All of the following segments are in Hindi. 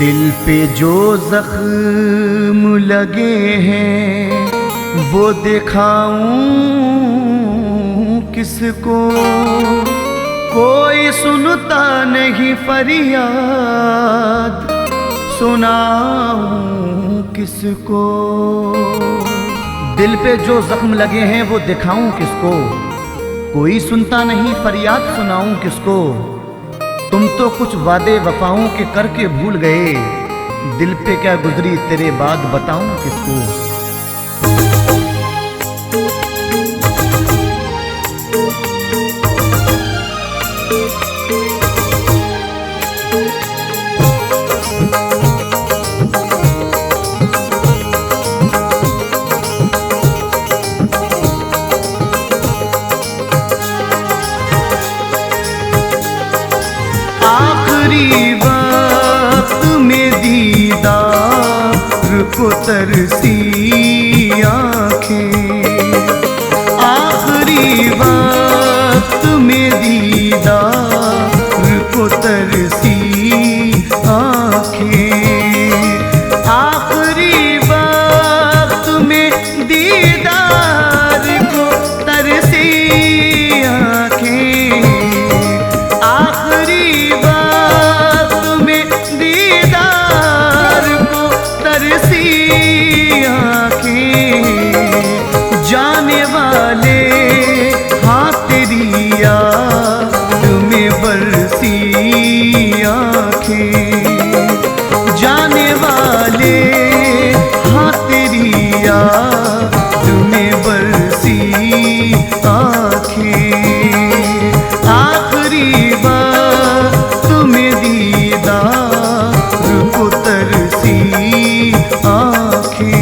दिल पे जो जख्म लगे हैं वो दिखाऊं किसको। कोई सुनता नहीं फरियाद, सुनाऊं किसको। दिल पे जो जख्म लगे हैं वो दिखाऊं किसको। कोई सुनता नहीं फरियाद, सुनाऊं किसको। तुम तो कुछ वादे वफाओं के करके भूल गए, दिल पे क्या गुजरी तेरे बाद बताऊं किसको। आखिरी वक्त में दीदार को तरसी आँखें, आखिरी वक्त में दीदार को तरसी आँखें, आखिरी वक्त में दीदार को तरसी आँखें, आखिरी वक्त में दीदार को तरसी आँखें। जाने वाले हाँ तेरी याद में बरसी आँखें, जाने वाले हाँ तेरी याद में बरसी आँखें, आखिरी वक्त में दीदार को तरसी आँखें।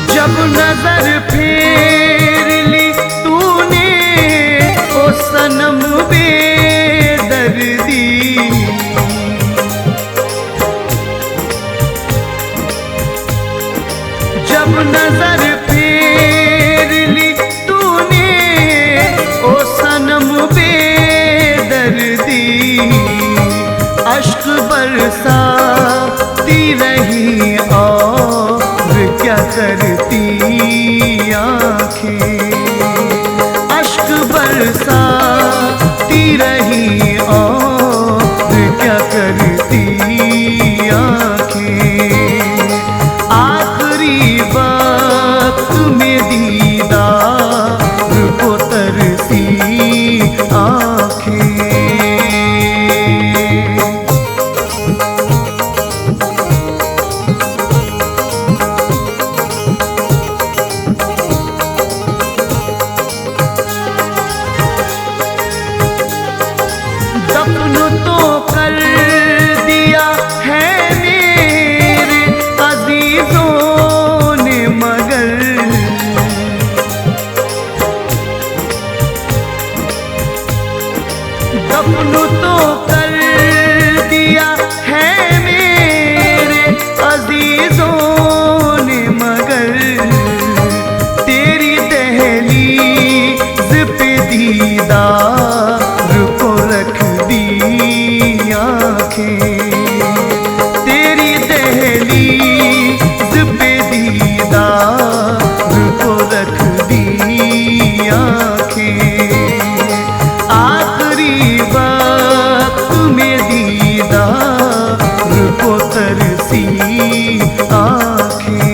जब नजर फेर ली तूने ओ सनम बेदर्दी, जब नजर फेर ली तूने ओ सनम बेदर्दी, अश्क बरसाती रही और क्या करती आँखें, अश्क बरसाती रही और क्या करती आँखें, आखिरी वक्त में दीदार को तरसी आँखें। दफन तो कर दिया है मेरे अजीजों ने मगर, दफन तो कर दिया है मेरे अजीजों ने मगर, तेरी दहलीज़ पे दीदार को रख दी आँखें, तेरी दहलीज़ पे दीदार को रख दी आँखें, आखिरी वक्त में दीदार को तरसी आँखें।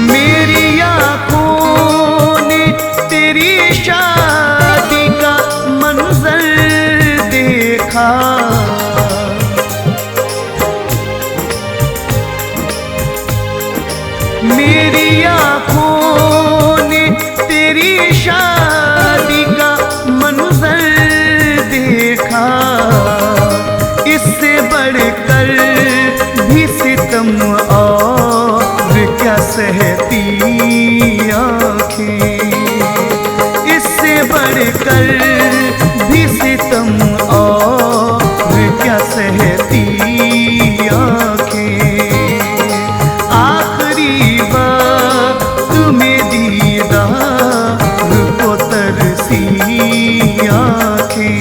मेरी आँखों ने तेरी शादी का मंजर देखा, मेरी आँखों ने तेरी शादी का मंजर देखा, इससे बढ़कर भी सितम और क्या सहती आँखें, इससे बढ़कर भी सितम और क्या सहती आँखें। आखिरी वक्त में दीदार को तरसी आँखें।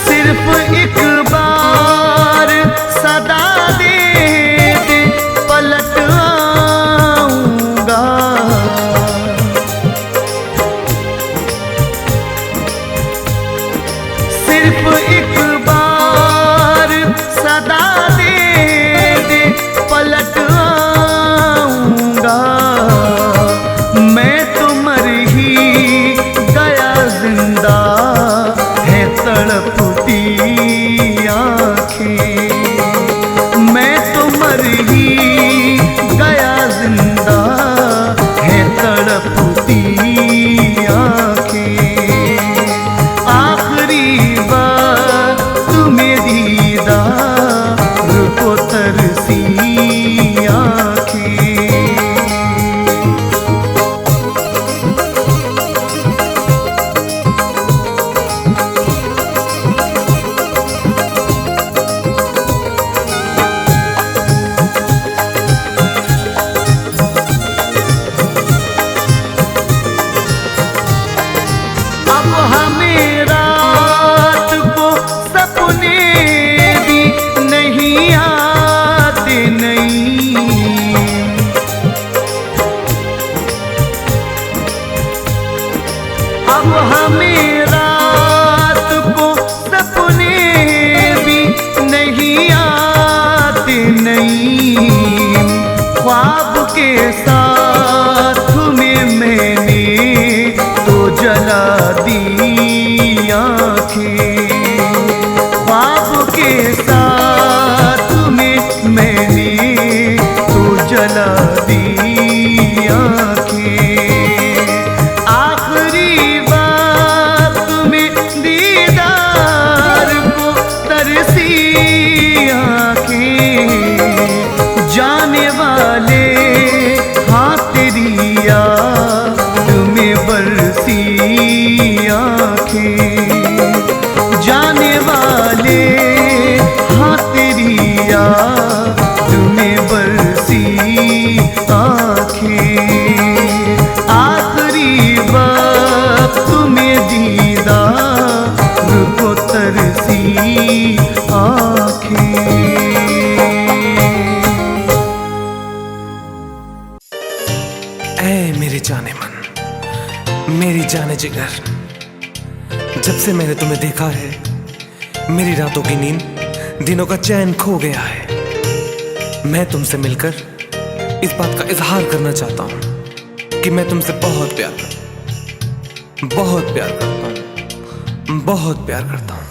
सिर्फ एक बार सदा दे दे, पलट आऊंगा। सिर्फ एक बार सदा दे दे, पलट आऊंगा। मैं तो मर ही गया, जिंदा है तड़पती आँखें। मैं तो मर ही गया, जिंदा है तड़पती आँखें। आखिरी वक्त में दीदार को तरसी आँखें। अब हमें रात को सपने भी नहीं आते, नहीं। अब हमें रात को सपने भी नहीं आते, नहीं। ख्वाब के साथ में मैंने तो जला दी आँखें। ख्वाब के साथ में मैंने तो जला दी आँखें। आखिरी वक्त में दीदार को तरसी आँखें। जाने वाले हाँ तेरी याद में बरसी आँखें। जाने वाले हाँ तेरी याद में बरसी आँखें। आखिरी वक्त में दीदार को तरसी आँखें। ऐ मेरे जाने मन, मेरी जाने जिगर, जब से मैंने तुम्हें देखा है, मेरी रातों की नींद, दिनों का चैन खो गया है। मैं तुमसे मिलकर इस बात का इजहार करना चाहता हूँ कि मैं तुमसे बहुत प्यार करता हूँ, बहुत प्यार करता हूँ, बहुत प्यार करता हूँ।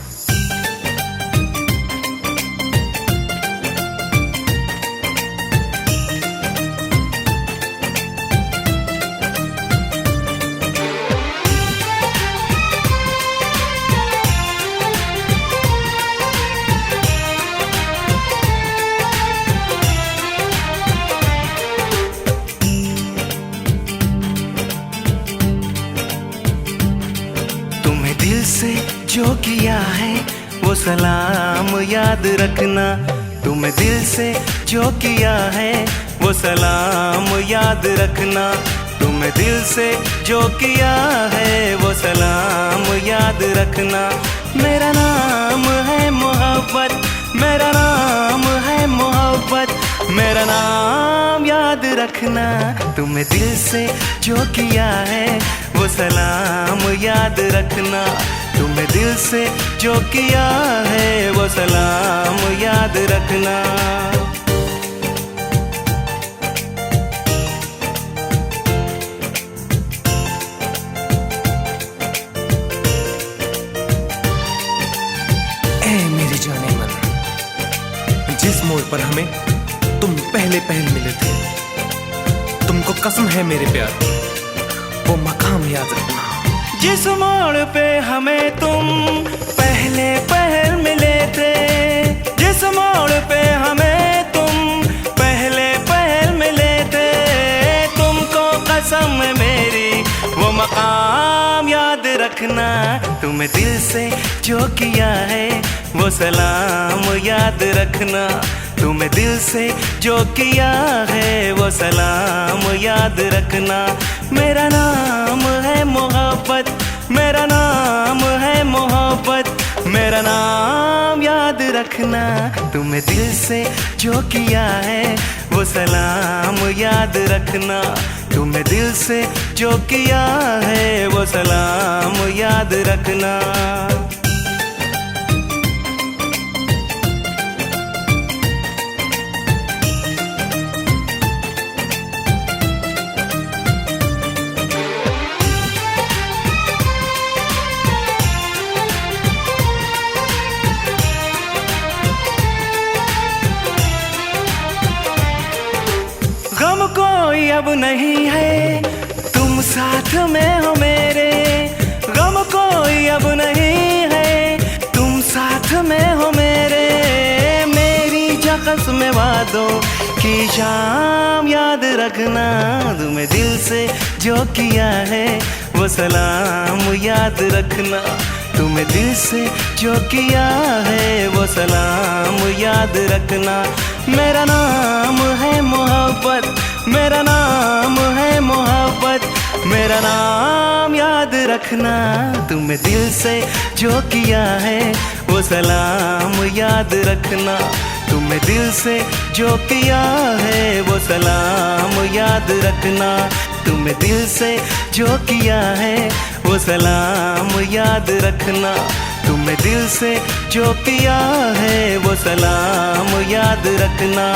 दिल से जो किया है वो सलाम याद रखना। तुम दिल से जो किया है वो सलाम याद रखना। तुम दिल से जो किया है वो सलाम याद रखना। मेरा नाम है मोहब्बत, मेरा नाम है मोहब्बत, मेरा नाम याद रखना। तुम दिल से जो किया है वो सलाम याद रखना। तुम दिल से जो किया है वो सलाम याद रखना। में तुम पहले मिले थे। तुमको कसम है मेरे प्यार की, वो मकाम याद रखना। जिस मोड़ पे हमें तुम पहल मिले थे, जिस मोड़ पे हमें तुम पहल मिले थे, तुमको कसम है मेरी वो मकाम याद रखना। तुम्हें दिल से जो किया है वो सलाम याद रखना। तुम्हें दिल से जो किया है वो सलाम याद रखना। मेरा नाम है मोहब्बत, मेरा नाम है मोहब्बत, मेरा नाम याद रखना। तुम्हें दिल से जो किया है वो सलाम याद रखना। तुम्हें दिल से जो किया है वो सलाम याद रखना। गम कोई अब नहीं है, तुम साथ में हो मेरे। गम कोई अब नहीं है, तुम साथ में हो मेरे। मेरी जख्स में वादों की शाम याद रखना। तुम्हें दिल से जो किया है वो सलाम याद रखना। तुम्हें दिल से जो किया है वो सलाम याद रखना। मेरा नाम है मोहब्बत, मेरा नाम है मोहब्बत, मेरा नाम याद रखना। तुम्हें दिल से जो किया है वो सलाम याद रखना। तुम्हें दिल से जो किया है वो सलाम याद रखना। तुम्हें दिल से जो किया है वो सलाम याद रखना। तुम्हें दिल से जो किया है वो सलाम याद रखना।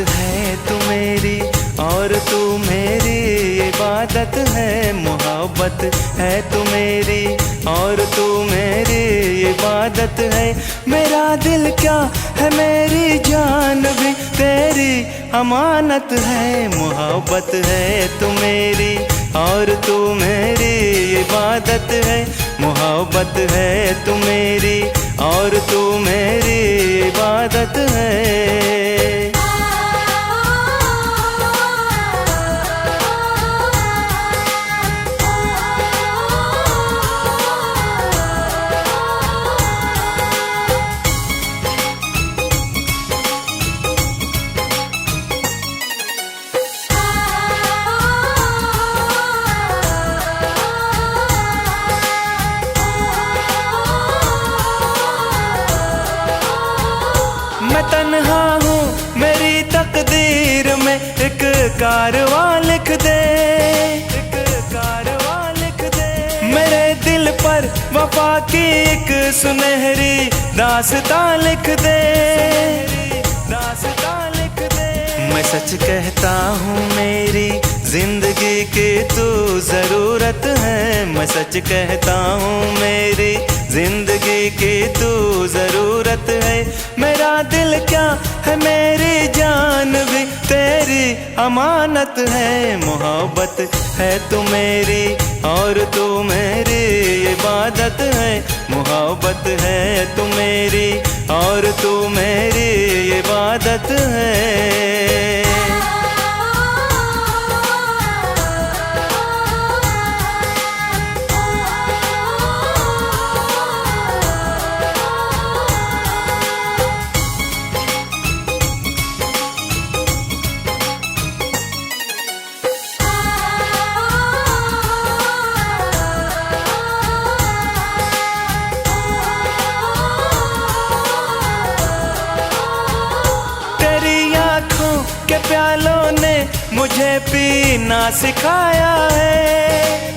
है तू मेरी और तू मेरी इबादत है। मोहब्बत है तू मेरी और तू मेरी इबादत है। मेरा दिल क्या है मेरी जान भी तेरी अमानत है। मोहब्बत है तू मेरी और तू मेरी इबादत है। मोहब्बत है तू मेरी और तू मेरी इबादत है। मैं तन्हा हूँ मेरी तकदीर में एक कारवां लिख दे, एक कारवां लिख दे। मेरे दिल पर वफा की एक सुनहरी दास्तां लिख दे, दास्तां लिख दे। मैं सच कहता हूँ मेरी जिंदगी की तू जरूरत है। मैं सच कहता हूँ मेरी जिंदगी की तू जरूरत है। मेरा दिल क्या है मेरी जान भी तेरी अमानत है। मोहब्बत है तू मेरी और तू मेरी इबादत है। मोहब्बत है तू मेरी और तू मेरी इबादत है। मुझे पीना सिखाया है,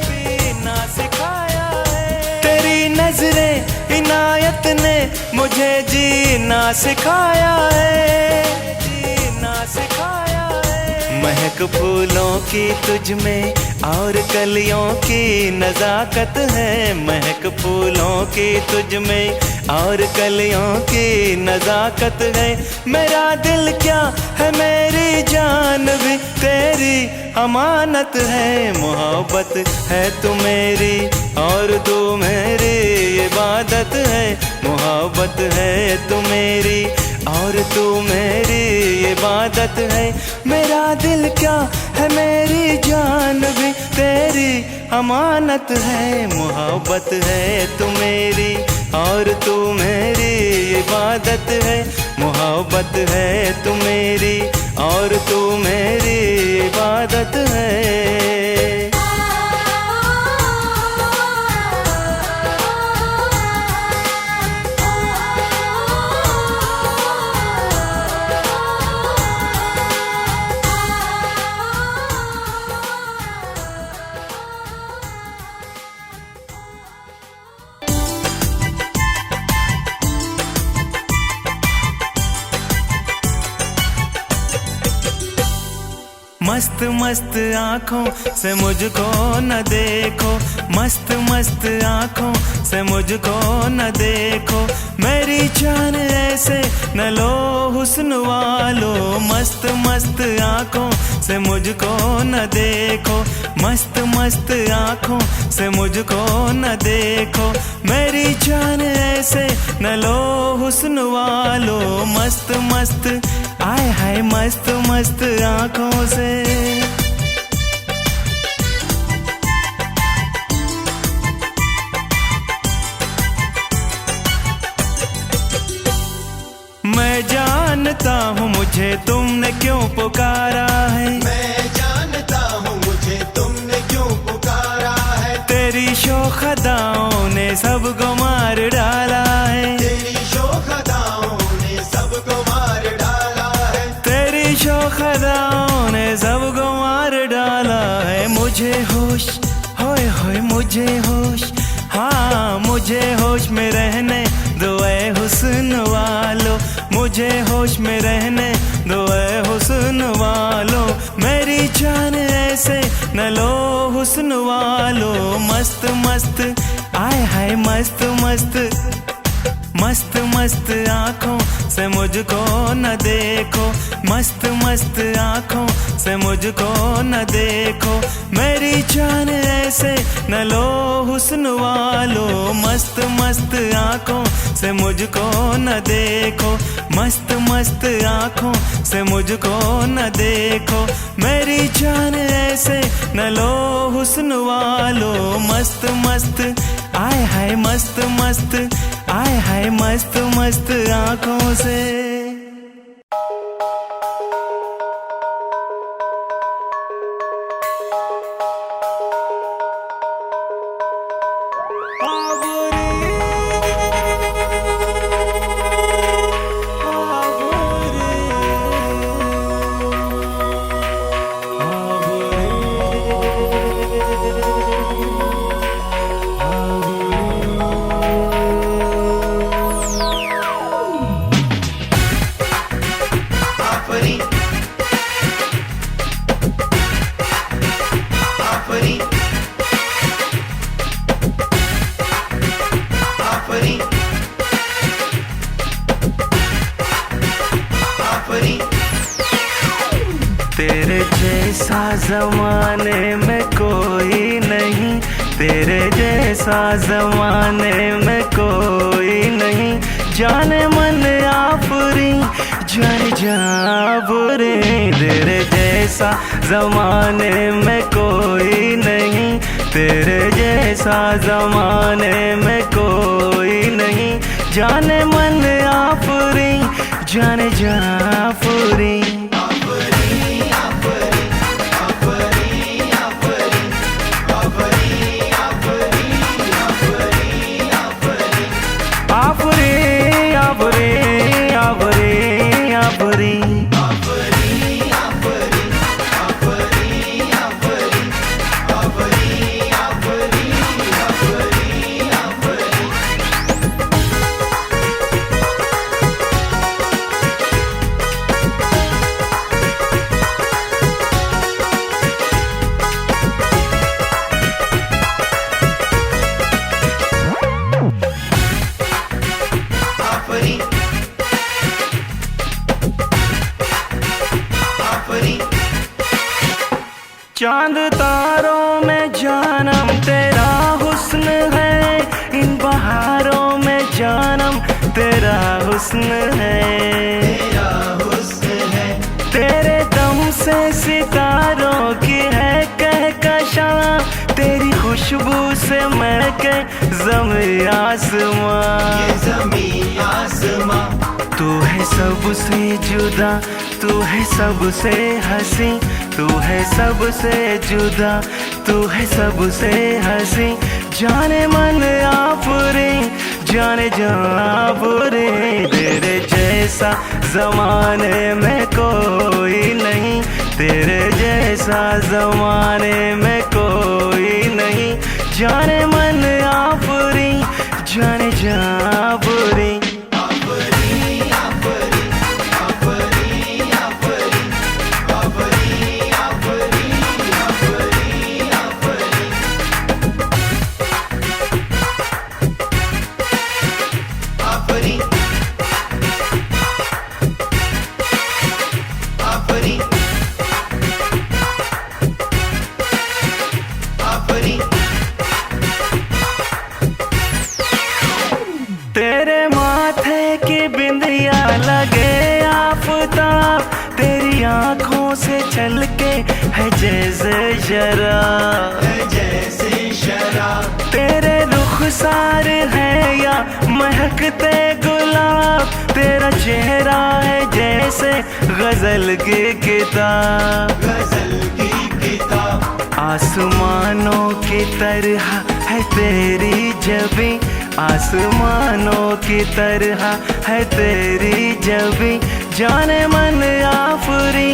पीना सिखाया है। तेरी नजरें इनायत ने मुझे जीना सिखाया है, जीना सिखाया है। महक फूलों की तुझ में और कलियों की नजाकत है, महक फूलों की तुझ में और कलियों की नजाकत है। मेरा दिल क्या है मेरी जान भी तेरी अमानत है, मोहब्बत है तू मेरी और तू मेरी इबादत है, मोहब्बत है तू मेरी और तू मेरी इबादत है। मेरा दिल क्या है मेरी जान भी तेरी अमानत है, मोहब्बत है तू मेरी और तू मेरी इबादत है, मोहब्बत है तू मेरी और तू मेरी इबादत है। मस्त मस्त आँखों से मुझको न देखो, मस्त मस्त आँखों से मुझको न देखो, मेरी जान ऐसे न लो हुस्न वालो। मस्त मस्त आँखों से मुझको न देखो, मस्त मस्त आँखों से मुझको न देखो, मेरी जान ऐसे न लो हुस्न वालो। मस्त मस्त आए हाय मस्त मस्त आँखों से। मैं जानता हूँ मुझे तुमने क्यों पुकारा है, मैं जानता हूँ मुझे तुमने क्यों पुकारा है। तेरी शोख अदाओं ने सबको मार डाला है, तेरी शोख अदाओं ने सबको मार डाला है, तेरी शोख अदाओं ने सबको मार डाला है। मुझे होश होए होए मुझे होश, हाँ मुझे होश में रहने दो ऐ हुस्न वालो, मुझे होश में रहने दो ऐ हुस्न वालो। मेरी जान ऐसे न लो हुस्न वालो। मस्त मस्त आए हाय मस्त मस्त, मस्त मस्त आँखों से मुझको न देखो, मस्त मस्त आँखों से मुझको न देखो, मेरी जान ऐसे न लो हुस्न वालो। मस्त मस्त आँखों से मुझको न देखो, मस्त मस्त आँखों से मुझको न देखो, मेरी जान ऐसे न लो हुस्न वालो। मस्त मस्त आए हाय मस्त मस्त, आए हाय मस्त मस्त आँखों से। तेरे जैसा जमाने में कोई नहीं, तेरे जैसा जमाने में कोई नहीं, जाने मन आफरी जाने जाबरे। तेरे जैसा जमाने में कोई नहीं, तेरे जैसा जमाने में कोई नहीं, जाने मन आफरी जाने जाफरी। चांद तारों में जानम तेरा हुस्न है, इन बहारों में जानम तेरा हुस्न है, तेरा हुस्न है। तेरे दम से सितारों की है कहकशां, तेरी खुशबू से महके ज़मीं आसमां, ये ज़मीं आसमां। तू है सबसे जुदा, तू है सबसे हंसी, तू है सबसे जुदा, तू है सबसे हंसी। जाने मन आफरे, जाने जाफरे, तेरे जैसा जमाने में कोई नहीं, तेरे जैसा जमाने में कोई नहीं। जाने मन आफरी, जाने जाफरी। तेरे माथे की बिंदिया लगे आफताब, तेरी आंखों से छलके है जैसे शराब, जैसे शराब। तेरे रुखसार है या महकते गुलाब, तेरा चेहरा है जैसे गजल की किताब, गजल की किताब। आसमानों की तरह है तेरी जबी, आसमानों की तरह है तेरी जबी। जाने मन आफरी,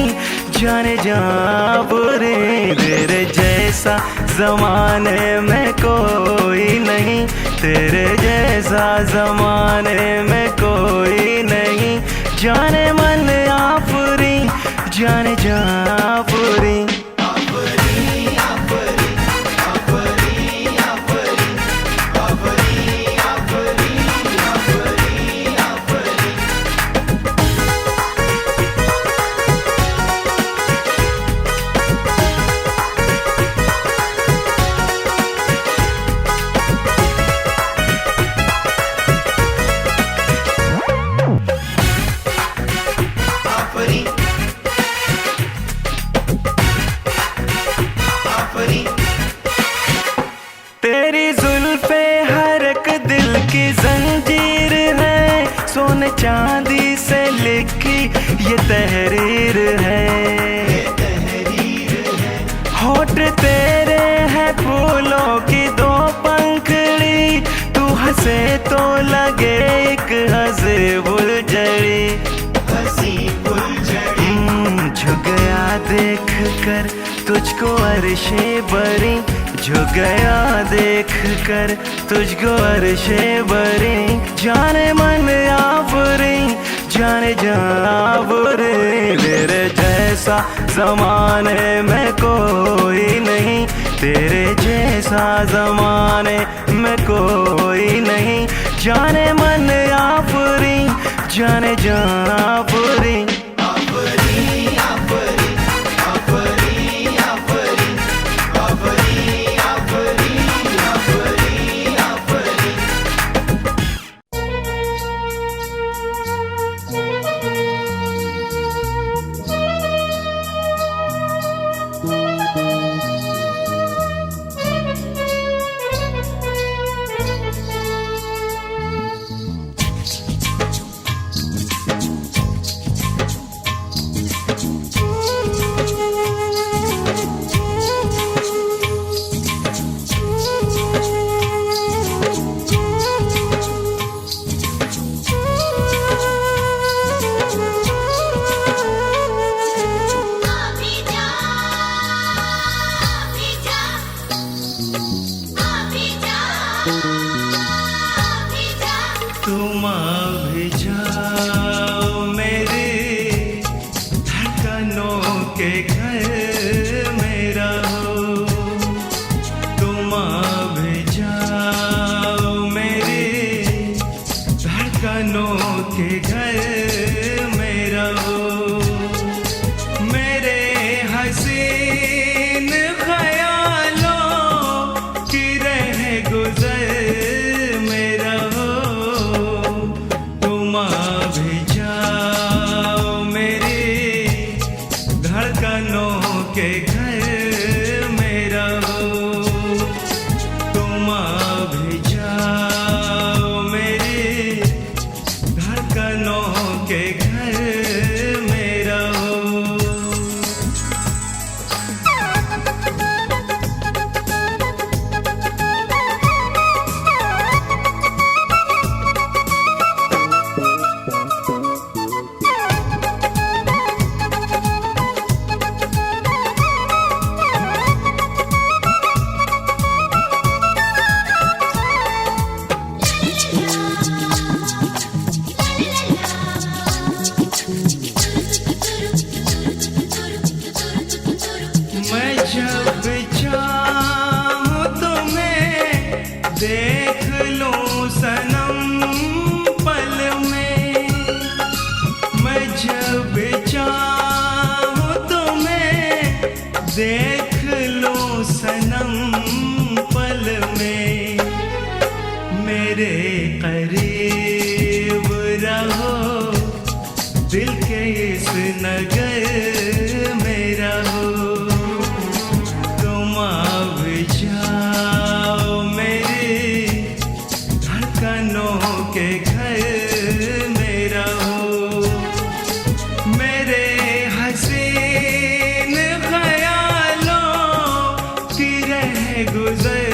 जाने जाफरी, तेरे जैसा जमाने में कोई नहीं, तेरे जैसा जमाने में कोई नहीं। जाने मन आफरी, जाने जाफरी। तेरी जुल्फे हर एक दिल की जंजीर है, सोने चांदी से लिखी ये तहरीर है, होठ तेरे हैं फूलों की दो पंखड़ी, तू हंसे तो लगे एक हंसी फुलझड़ी, हंसी फुलझड़ी। झुक गया देख कर तुझको अर्शे बरी, झुक गया देख कर तुझको अर्शे बरी। जाने मन आफरी, जाने जाफरी, तेरे जैसा जमाने में कोई नहीं, तेरे जैसा जमाने में कोई नहीं। जाने मन आफरी, जाने जाफरी। जब चाहूं तुम्हें देख लूं सनम पल में, मेरे करीब रहो दिल के इस नगर में रहो। तुम अब जाओ मेरी धड़कनों के घर में रहो, मेरे हसीन ख्यालों की रह गुजर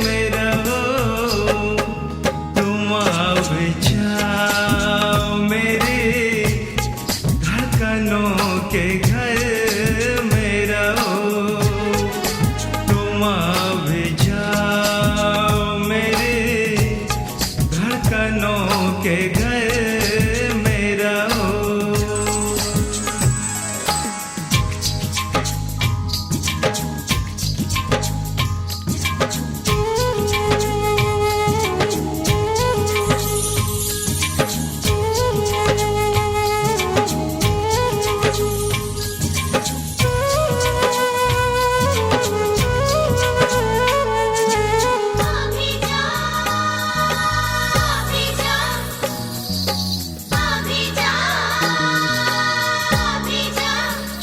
में रहो। तुम अब जाओ मेरी धड़कनों के घर में रहो। तुम अब जाओ मेरी धड़कनों के घर में रहो।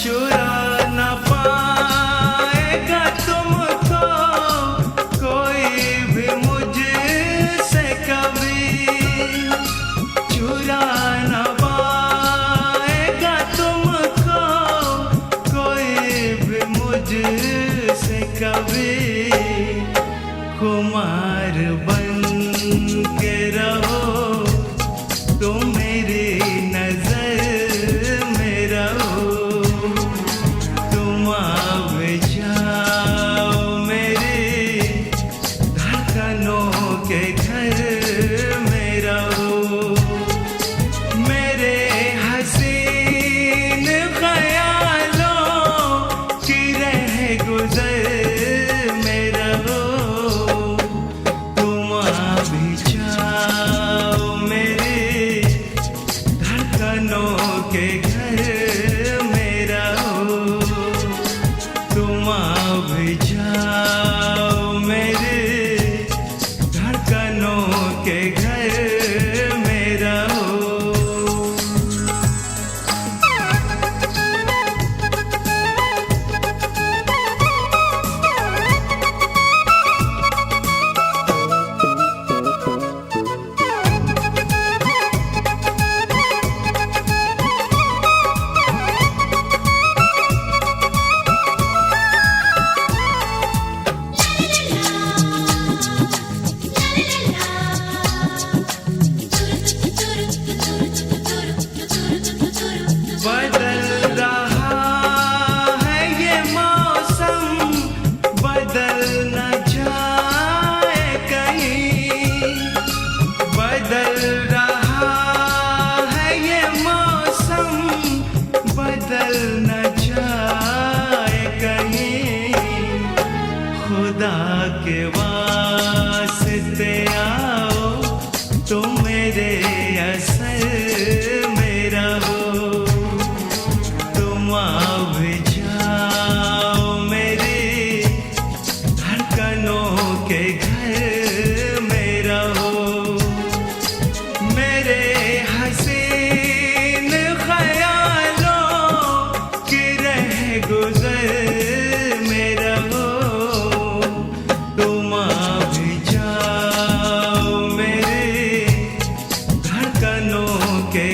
चुरा न पाएगा तुमको कोई भी मुझसे कभी, चुरा न पाएगा तुमको कोई भी मुझसे कभी। खुमार बन के रहो तुम मेरी नजर में रहो। तुम अब जाओ मेरी धड़कनों के घर में रहो, मेरे हसीन ख्यालों की रह गुजर में रहो। तुम अब जाओ मेरी धड़कनों के घर में रहो। तुम अब जाओ मेरे धड़कनों के घर में रहो। बदल रहा है ये मौसम, बदल न जाए कहीं। बदल रहा है ये मौसम, बदल न जाए कहीं। खुदा के वास्ते आओ तुम मेरे असर में रहो। तुम अब जाओ मेरी धड़कनों के घर में रहो, मेरे हसीन ख्यालों की रह गुजर में रहो। तुम अब जाओ मेरी धड़कनों के